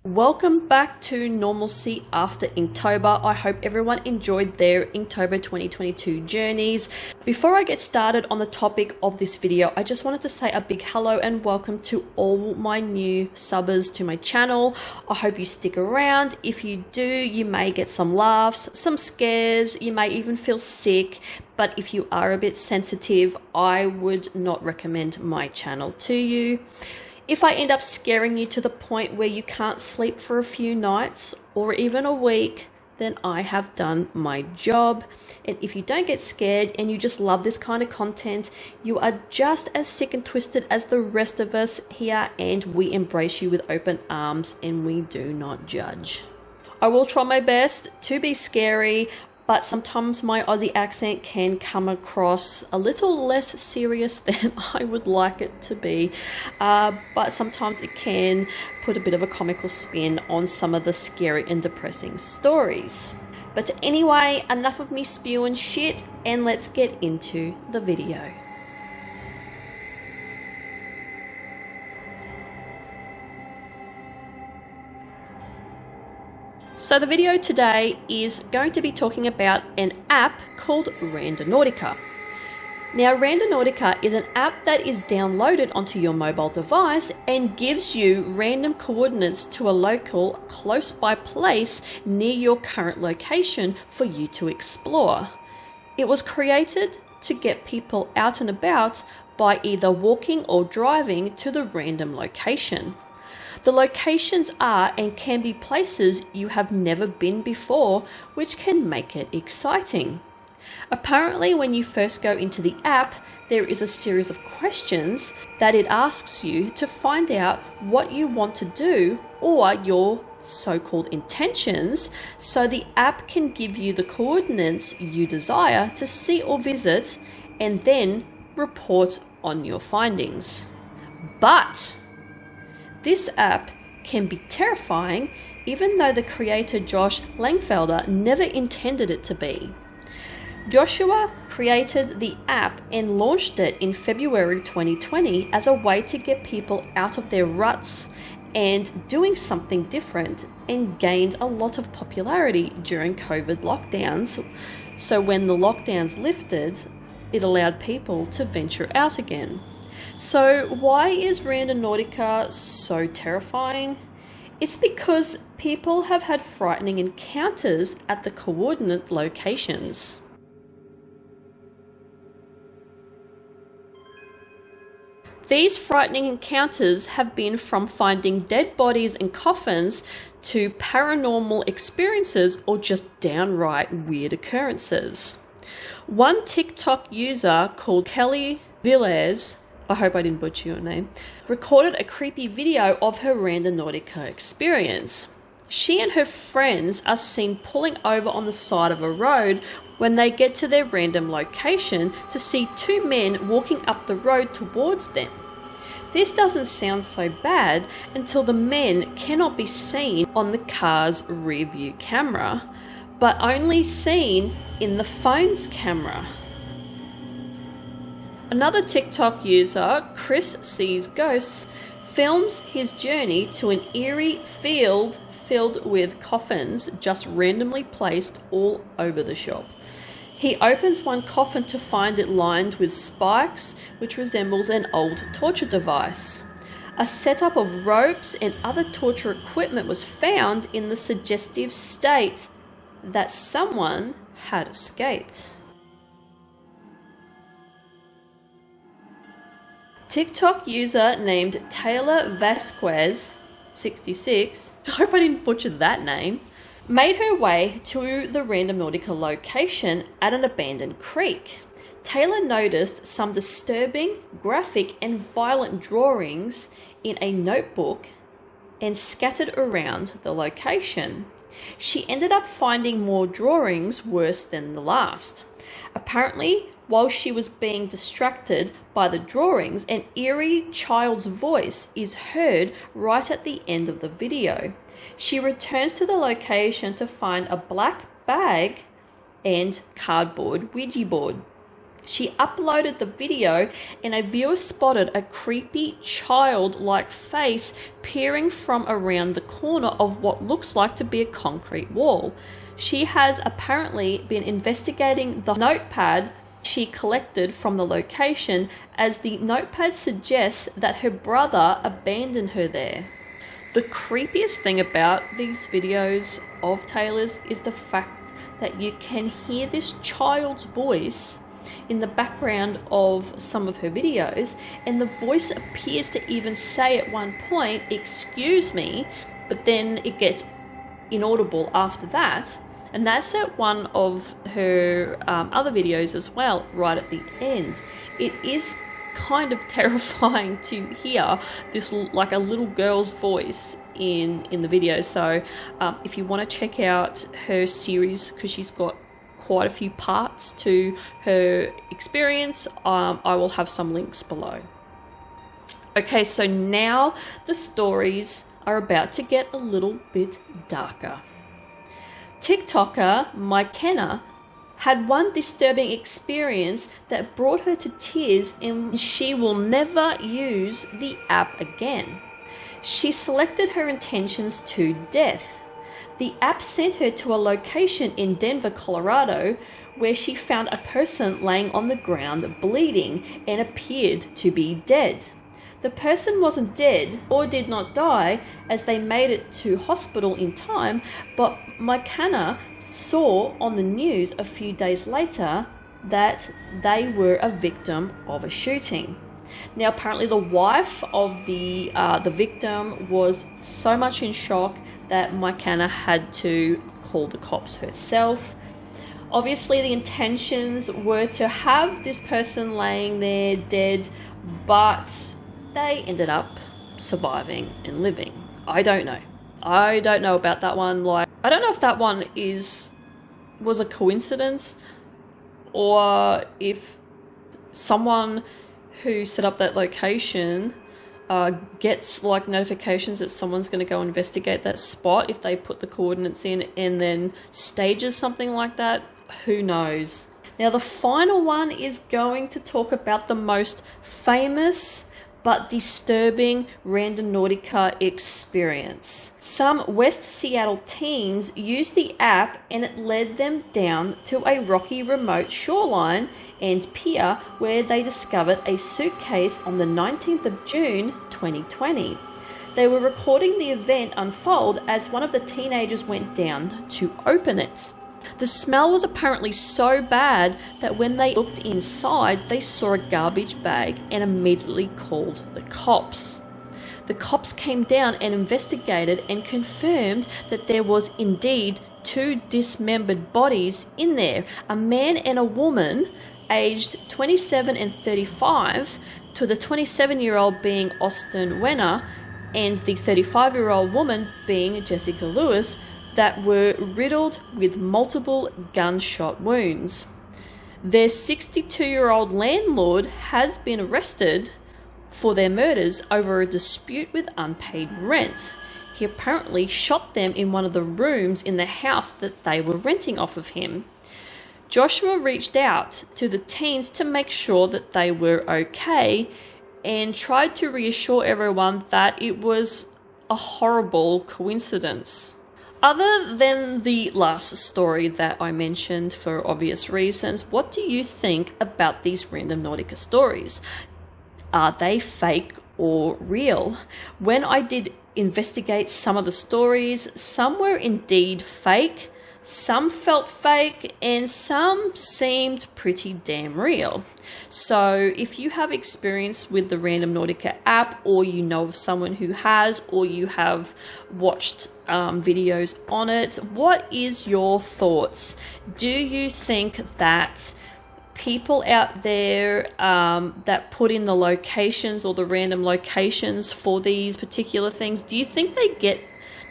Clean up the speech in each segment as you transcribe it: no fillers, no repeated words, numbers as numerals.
Welcome back to normalcy after Inktober. I hope everyone enjoyed their Inktober 2022 journeys. Before I get started on the topic of this video, I just wanted to say a big hello and welcome to all my new subbers to my channel. I hope you stick around. If you do, you may get some laughs, some scares, you may even feel sick. But if you are a bit sensitive, I would not recommend my channel to you. If I end up scaring you to the point where you can't sleep for a few nights or even a week, then I have done my job. And if you don't get scared and you just love this kind of content, you are just as sick and twisted as the rest of us here, and we embrace you with open arms and we do not judge. I will try my best to be scary, but sometimes my Aussie accent can come across a little less serious than I would like it to be. But sometimes it can put a bit of a comical spin on some of the scary and depressing stories. But anyway, enough of me spewing shit, and let's get into the video. So the video today is going to be talking about an app called Randonautica. Now, Randonautica is an app that is downloaded onto your mobile device and gives you random coordinates to a local close by place near your current location for you to explore. It was created to get people out and about by either walking or driving to the random location. The locations are and can be places you have never been before, which can make it exciting. Apparently, when you first go into the app, there is a series of questions that it asks you to find out what you want to do or your so-called intentions, so the app can give you the coordinates you desire to see or visit and then report on your findings. But this app can be terrifying, even though the creator Josh Langfelder never intended it to be. Joshua created the app and launched it in February 2020 as a way to get people out of their ruts and doing something different, and gained a lot of popularity during COVID lockdowns. So when the lockdowns lifted, it allowed people to venture out again. So why is Randonautica so terrifying? It's because people have had frightening encounters at the coordinate locations. These frightening encounters have been from finding dead bodies and coffins to paranormal experiences or just downright weird occurrences. One TikTok user called Kelly Villas, I hope I didn't butcher your name, recorded a creepy video of her Randonautica experience. She and her friends are seen pulling over on the side of a road when they get to their random location to see two men walking up the road towards them. This doesn't sound so bad until the men cannot be seen on the car's rear view camera, but only seen in the phone's camera. Another TikTok user, Chris Sees Ghosts, films his journey to an eerie field filled with coffins just randomly placed all over the shop. He opens one coffin to find it lined with spikes, which resembles an old torture device. A setup of ropes and other torture equipment was found in the suggestive state that someone had escaped. TikTok user named Taylor Vasquez, 66, I hope I didn't butcher that name, made her way to the Randonautica location at an abandoned creek. Taylor noticed some disturbing, graphic and violent drawings in a notebook and scattered around the location. She ended up finding more drawings worse than the last. Apparently, while she was being distracted by the drawings, an eerie child's voice is heard right at the end of the video. She returns to the location to find a black bag and cardboard Ouija board. She uploaded the video and a viewer spotted a creepy child-like face peering from around the corner of what looks like to be a concrete wall. She has apparently been investigating the notepad she collected from the location, as the notepad suggests that her brother abandoned her there. The creepiest thing about these videos of Taylor's is the fact that you can hear this child's voice in the background of some of her videos, and the voice appears to even say at one point, "Excuse me," but then it gets inaudible after that. And that's at one of her other videos as well, right at the end. It is kind of terrifying to hear this, like a little girl's voice in the video. So if you want to check out her series, because she's got quite a few parts to her experience, I will have some links below. Okay, so now the stories are about to get a little bit darker. TikToker McKenna had one disturbing experience that brought her to tears, and she will never use the app again. She selected her intentions to death. The app sent her to a location in Denver, Colorado, where she found a person laying on the ground bleeding and appeared to be dead. The person wasn't dead or did not die, as they made it to hospital in time, but McKenna saw on the news a few days later that they were a victim of a shooting. Now, apparently the wife of the victim was so much in shock that McKenna had to call the cops herself. Obviously, the intentions were to have this person laying there dead, but they ended up surviving and living. I don't know. I don't know about that one. Like, I don't know if that one was a coincidence, or if someone who set up that location gets like notifications that someone's going to go investigate that spot if they put the coordinates in, and then stages something like that. Who knows? Now, the final one is going to talk about the most famous but disturbing Randonautica experience. Some West Seattle teens used the app, and it led them down to a rocky remote shoreline and pier where they discovered a suitcase on the 19th of June 2020. They were recording the event unfold as one of the teenagers went down to open it. The smell was apparently so bad that when they looked inside, they saw a garbage bag and immediately called the cops. The cops came down and investigated and confirmed that there was indeed 2 dismembered bodies in there, a man and a woman aged 27 and 35, to the 27-year-old being Austin Wenner and the 35-year-old woman being Jessica Lewis, that were riddled with multiple gunshot wounds. Their 62-year-old landlord has been arrested for their murders over a dispute with unpaid rent. He apparently shot them in one of the rooms in the house that they were renting off of him. Joshua reached out to the teens to make sure that they were okay and tried to reassure everyone that it was a horrible coincidence. Other than the last story that I mentioned for obvious reasons, what do you think about these Randonautica stories? Are they fake or real? When I did investigate some of the stories, some were indeed fake, some felt fake, and some seemed pretty damn real. So if you have experience with the Randonautica app, or you know of someone who has, or you have watched videos on it, what is your thoughts? Do you think that people out there that put in the locations or the random locations for these particular things, do you think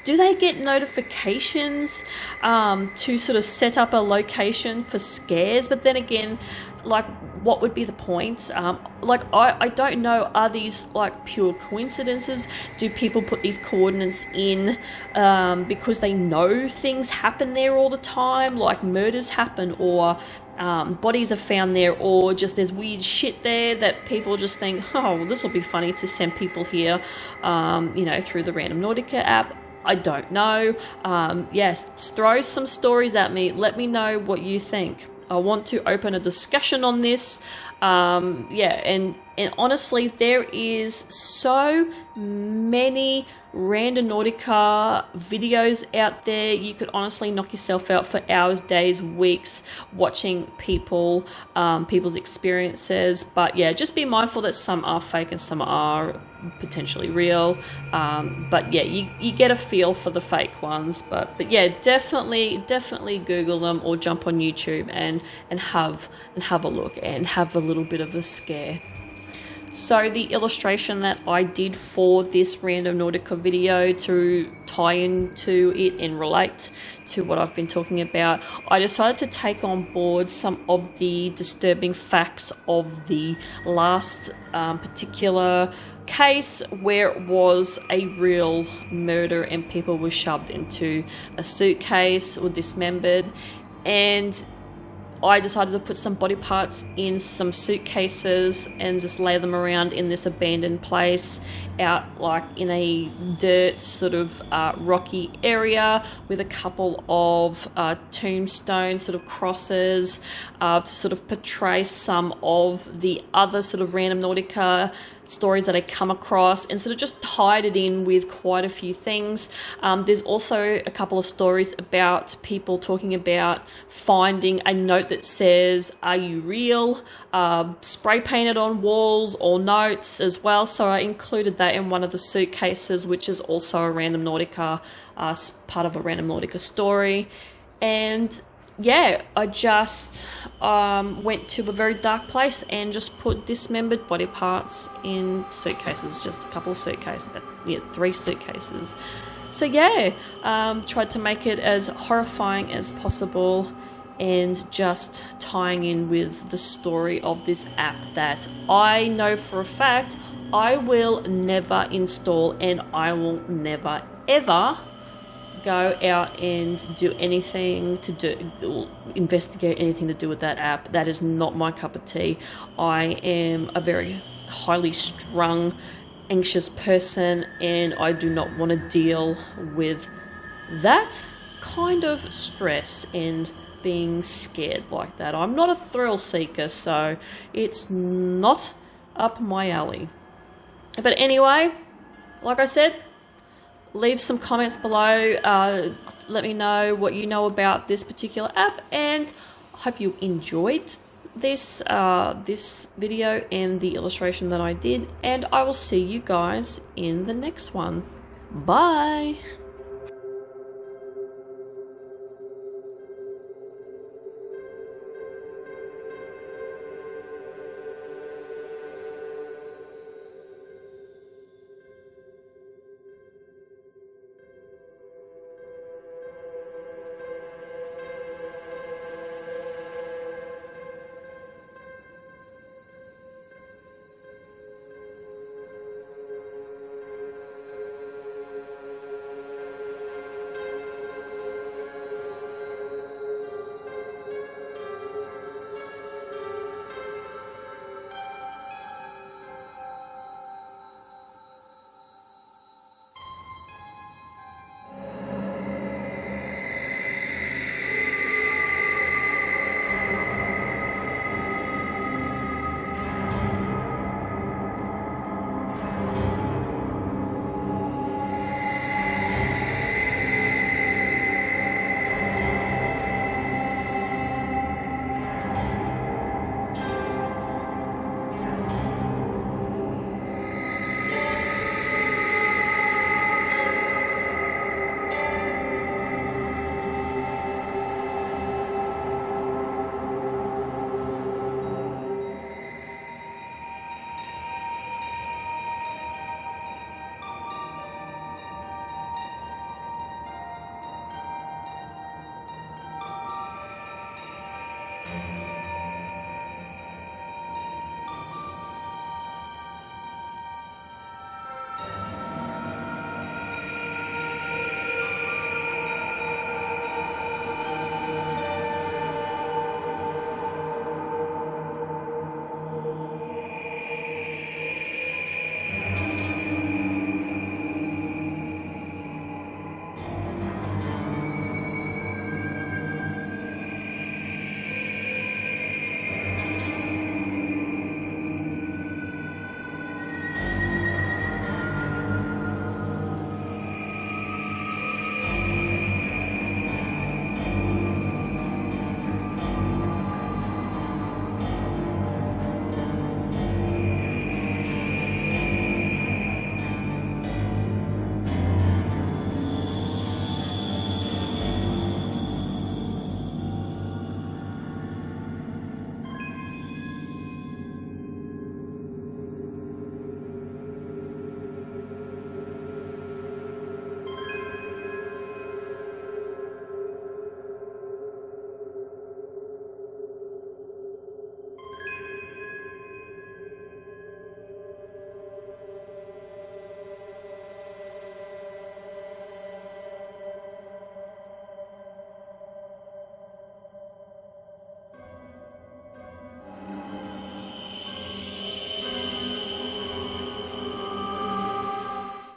do they get notifications to sort of set up a location for scares? But then again, like, what would be the point? I don't know, are these like pure coincidences? Do people put these coordinates in because they know things happen there all the time, like murders happen, or bodies are found there, or just there's weird shit there that people just think, oh, well, this will be funny to send people here, you know, through the Randonautica app. I don't know. Yes, throw some stories at me. Let me know what you think. I want to open a discussion on this. Yeah, and honestly, there is so many Randonautica videos out there. You could honestly knock yourself out for hours, days, weeks watching people, people's experiences. But yeah, just be mindful that some are fake and some are potentially real. But yeah, you get a feel for the fake ones. But yeah, definitely Google them or jump on YouTube and have a look and have a little bit of a scare. So the illustration that I did for this Randonautica video to tie into it and relate to what I've been talking about, I decided to take on board some of the disturbing facts of the last particular case where it was a real murder and people were shoved into a suitcase or dismembered, and I decided to put some body parts in some suitcases and just lay them around in this abandoned place out like in a dirt sort of rocky area with a couple of tombstone sort of crosses to sort of portray some of the other sort of Randonautica stories that I come across, and sort of just tied it in with quite a few things. There's also a couple of stories about people talking about finding a note that says, "Are you real?" Spray painted on walls or notes as well. So I included that in one of the suitcases, which is also a Randonautica, part of a Randonautica story. And yeah, I just went to a very dark place and just put dismembered body parts in suitcases, just a couple of suitcases, yeah, 3 suitcases. So yeah, tried to make it as horrifying as possible and just tying in with the story of this app that I know for a fact I will never install, and I will never ever go out and do anything to do, investigate anything to do with that app. That is not my cup of tea. I am a very highly strung, anxious person, and I do not want to deal with that kind of stress and being scared like that. I'm not a thrill seeker, so it's not up my alley. But anyway, like I said, leave some comments below. Let me know what you know about this particular app, and I hope you enjoyed this this video and the illustration that I did, and I will see you guys in the next one. Bye.